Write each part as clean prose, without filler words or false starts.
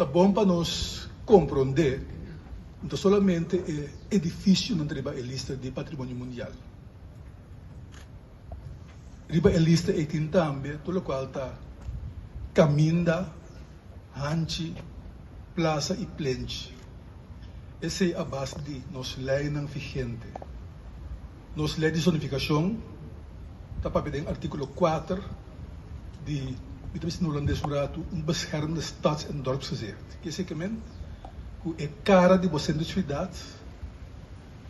Tá bom para nós compreender, não somente é edifício não riba a lista de patrimônio mundial. Riba a lista é também, todo qual está caminda, hanchi, plaza e plenche. Essa é a base de nossa lei não vigente. Nossa lei de zonificação está para o artigo 4 de no holandês beschermde stads- en dorpsgezicht. Que é que é cara de você de cidade,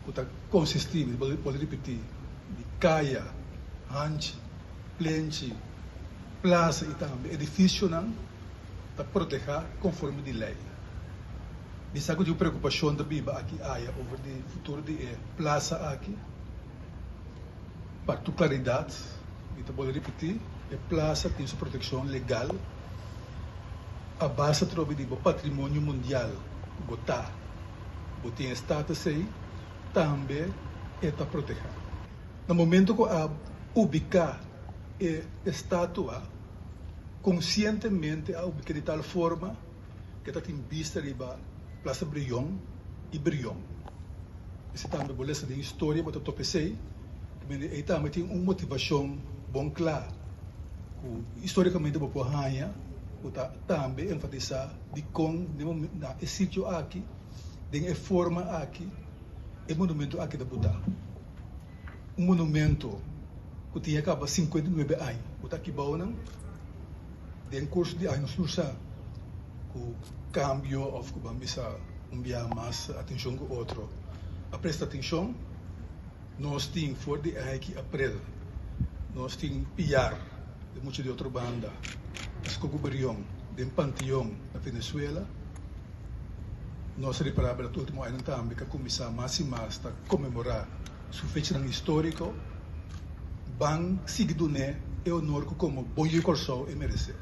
que está consistir, vou repetir, de caia, hanchi, plenche, plaza e também edifício não está proteger conforme de lei. Bisa ko de preocupação da biba aqui aia over de futuro de plaza aqui, particularidade, então vou repetir, a plaza tem sua proteção legal, a base trobe de patrimônio mundial, botar, botar status aí, também está protegida. No momento que a ubicar a estátua, conscientemente a ubicar de tal forma que está em vista de Plaza Brion e Brion. Esse também beleza de história, mas eu topecei, que também tem uma motivação bom clara. Historicamente, o Pohanya também enfatizar de como na sítio aqui, de forma aqui, é monumento aqui da Buda. Um monumento que tinha acaba 59 anos, Buda aqui baúna, de curso de anos sursa, o cambio ou que vamos enviar mais atenção que outro. A presta atenção, nós temos fora de aqui aprender, nós temos piar de muitas de outras bandas, Escogo Brion, de Panteão, na Venezuela. Nós reparamos no último ano também que começamos mais e mais a comemorar sua fecha histórica, bem seguido é o honor como Boio Corsol e merece.